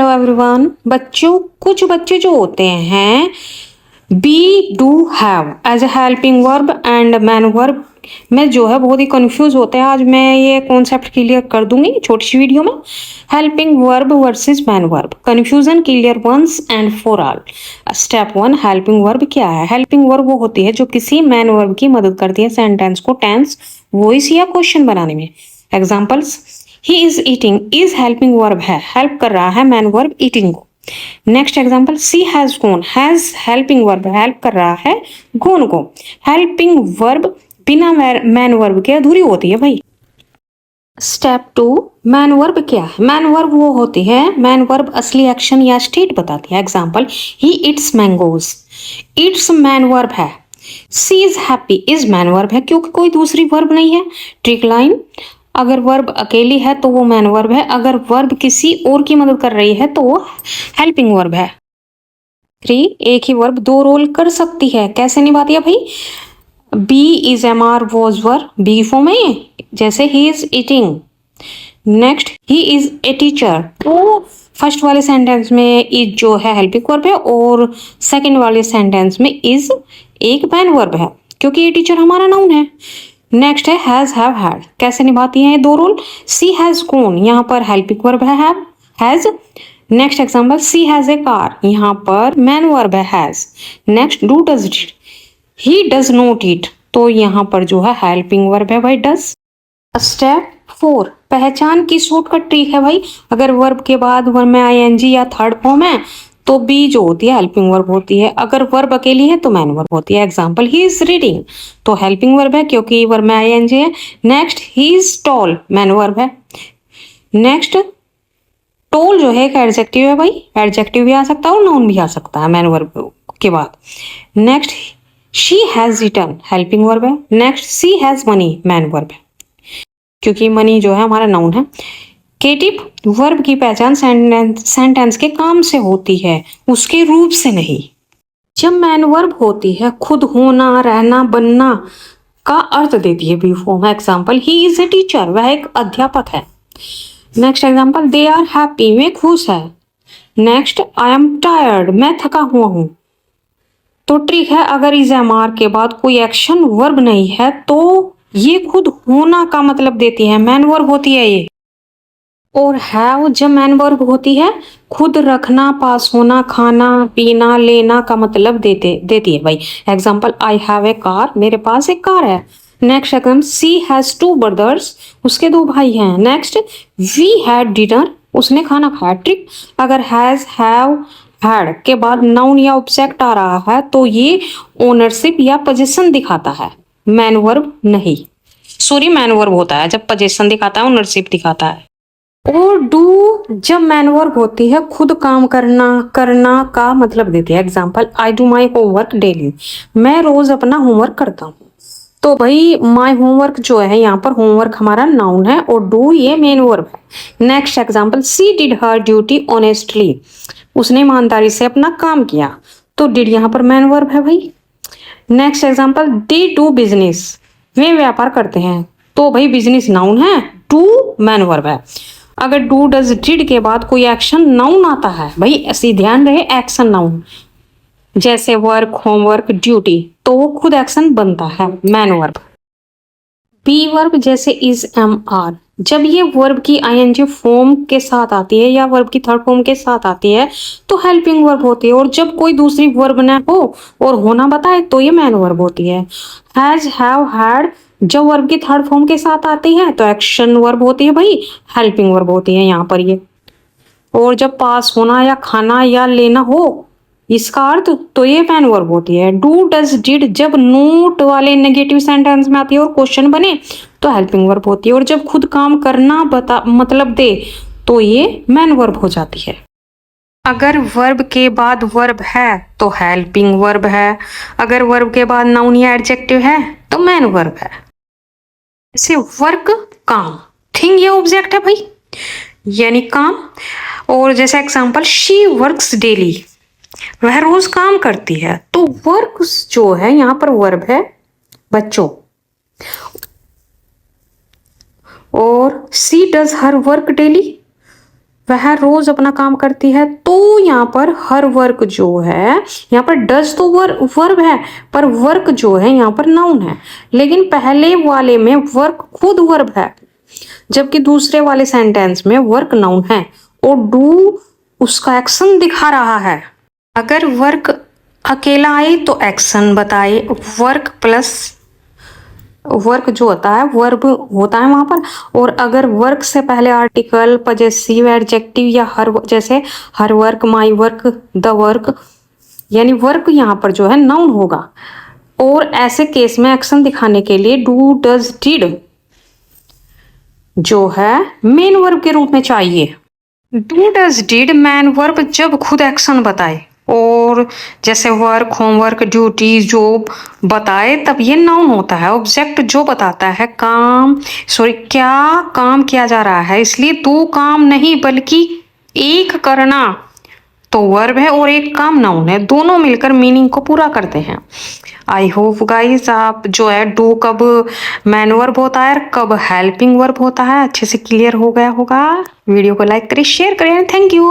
Hello everyone. बच्चों, कुछ बच्चे जो होते हैं be do have as a helping verb and main verb में जो है बहुत ही कंफ्यूज होते हैं। आज मैं ये कॉन्सेप्ट क्लियर कर दूंगी छोटी सी वीडियो में। Helping verb versus main verb, confusion clear once and for all. Step one, helping verb क्या है? हेल्पिंग वर्ब वो होती है जो किसी मैन वर्ब की मदद करती है सेंटेंस को टेंस, वॉइस या क्वेश्चन बनाने में। Examples, he is eating is helping verb है, हेल्प कर रहा है मैन वर्ब ईटिंग को। Next example, she has gone, has helping verb help कर रहा है गॉन को। हेल्पिंग वर्ब बिना मैन वर्ब के अधूरी होती है भाई। स्टेप टू, मैन वर्ब क्या है? मैन वर्ब वो होती है, मैन वर्ब असली एक्शन या स्टेट बताती है। Example, he eats mangoes, eats main verb है। She is happy is main verb है क्योंकि कोई दूसरी वर्ब नहीं है। ट्रिक लाइन, अगर वर्ब अकेली है तो वो मैन वर्ब है, अगर वर्ब किसी और की मदद कर रही है तो वो हेल्पिंग वर्ब है। 3, एक ही वर्ब दो रोल कर सकती है, कैसे निभाती है भाई? Be is am are was were, be form है, जैसे he is eating. Next, he is a teacher, तो फर्स्ट वाले सेंटेंस में इज जो है हेल्पिंग वर्ब है और सेकंड वाले सेंटेंस में इज एक मैन वर्ब है क्योंकि ये टीचर हमारा नाउन है। नेक्स्ट है हैज हैव हैड, कैसे निभाती हैं ये दो रोल? सी हैज गॉन, यहाँ पर हेल्पिंग वर्ब है have, has. Next example, she has a car, यहाँ पर मैन वर्ब है has. Next, do does did, he does not eat, तो यहाँ पर जो है हेल्पिंग वर्ब है भाई डज। स्टेप 4, पहचान की शॉर्टकट ट्रिक है भाई। अगर वर्ब के बाद वर्ब में आईएनजी या थर्ड फॉर्म है तो बी जो होती है हेल्पिंग वर्ब होती है, अगर वर्ब अकेली है तो मैन वर्ब होती है। एग्जांपल, ही इज रीडिंग, तो हेल्पिंग वर्ब है क्योंकि वर्ब में आईएनजी है। Next, he is tall, man verb है। नेक्स्ट, टॉल जो है एक एडजेक्टिव है भाई, एडजेक्टिव भी आ सकता है और नाउन भी आ सकता है मैन वर्ब के बाद। Next, she has written, helping verb है। Next, she has money, main verb है क्योंकि मनी जो है हमारा नाउन है। केटिव, वर्ब की पहचान सेंटेंस के काम से होती है, उसके रूप से नहीं। जब मैन वर्ब होती है खुद होना, रहना, बनना का अर्थ देती है be form. Example, he is a teacher, वह एक अध्यापक है। Next example, they are happy, वे खुश है। नेक्स्ट, आई एम टायर्ड, मैं थका हुआ हूं। तो ट्रिक है, अगर इज एम आर के बाद कोई एक्शन वर्ब नहीं है तो ये खुद होना का मतलब देती है, मैन वर्ब होती है ये। और हैव जब मैन वर्ब होती है खुद रखना, पास होना, खाना, पीना, लेना का मतलब देती है भाई। Example, I have a car, मेरे पास एक कार है। Next example, she has two brothers, उसके दो भाई हैं। नेक्स्ट, वी हैड डिनर, उसने खाना खाया। ट्रिक, अगर हैज, हैव, हैड के बाद नाउन या ऑब्जेक्ट आ रहा है तो ये ओनरशिप या पोजीशन दिखाता है, मैन वर्ब नहीं। सॉरी, मैन वर्ब होता है जब पोजीशन दिखाता है, ओनरशिप दिखाता है। और डू जब मैन वर्ब होती है खुद काम करना, करना का मतलब देती है। Example, I do my homework daily, मैं रोज अपना होमवर्क करता हूँ। तो भाई माई होमवर्क जो है यहाँ पर होमवर्क हमारा नाउन है और डू ये मेन वर्ब है। Next example, she did her duty honestly, उसने ईमानदारी से अपना काम किया, तो डिड यहाँ पर मैन वर्ब है भाई। Next example, they do business, वे व्यापार करते हैं, तो भाई बिजनेस नाउन है, डू मैन वर्ब है। अगर डू डज डिड के बाद कोई एक्शन नाउन आता है भाई, ऐसे ध्यान रहे एक्शन नाउन, जैसे वर्क, होमवर्क, ड्यूटी, तो वो खुद एक्शन बनता है, मैन वर्ब। बी वर्ब जैसे इज, एम, आर, जब ये वर्ब की आईएनजी फॉर्म के साथ आती है या वर्ब की थर्ड फॉर्म के साथ आती है तो हेल्पिंग वर्ब होती है, और जब कोई दूसरी वर्ब ना हो और होना बताए तो ये मैन वर्ब होती है। हैज, हैव, हैड जब वर्ब की थर्ड फॉर्म के साथ आती है तो एक्शन वर्ब होती है भाई, हेल्पिंग वर्ब होती है यहाँ पर ये। और जब पास होना या खाना या लेना हो इसका अर्थ तो ये मैन वर्ब होती है। डू डज डिड जब नोट वाले नेगेटिव सेंटेंस में आती है और क्वेश्चन बने तो हेल्पिंग वर्ब होती है, और जब खुद काम करना बता मतलब दे तो ये मैन वर्ब हो जाती है। अगर वर्ब के बाद वर्ब है तो हेल्पिंग वर्ब है, अगर वर्ब के बाद नाउन या एडजेक्टिव है तो मैन वर्ब है। जैसे वर्क, काम, थिंग ये ऑब्जेक्ट है भाई, यानी काम। और जैसे एग्जांपल, शी वर्क्स डेली, वह रोज काम करती है, तो वर्क जो है यहाँ पर वर्ब है बच्चों। और सी डज हर वर्क डेली, वह रोज अपना काम करती है, तो यहाँ पर हर वर्क जो है, यहाँ पर डज तो वर्ब है, पर वर्क जो है यहाँ पर नाउन है। लेकिन पहले वाले में वर्क खुद वर्ब है, जबकि दूसरे वाले सेंटेंस में वर्क नाउन है और डू उसका एक्शन दिखा रहा है। अगर वर्क अकेला आए तो एक्शन बताए, वर्क प्लस वर्क जो होता है वर्ब होता है वहां पर। और अगर वर्क से पहले आर्टिकल, पजेसिव, एडजेक्टिव या हर, जैसे her work, my work, the work, यानी वर्क यहाँ पर जो है नाउन होगा। और ऐसे केस में एक्शन दिखाने के लिए डू, डज, डिड जो है मेन वर्ब के रूप में चाहिए। Do, does, did man verb जब खुद एक्शन बताए, और जैसे वर्क, होमवर्क, ड्यूटी, जॉब बताए, तब ये नाउन होता है। ऑब्जेक्ट जो बताता है क्या काम किया जा रहा है, इसलिए दो काम नहीं बल्कि एक करना तो वर्ब है और एक काम नाउन है, दोनों मिलकर मीनिंग को पूरा करते हैं। आई होप गाइस आप जो है डू कब मैन वर्ब होता है और कब हेल्पिंग वर्ब होता है अच्छे से क्लियर हो गया होगा। वीडियो को लाइक करें, शेयर करें। Thank you.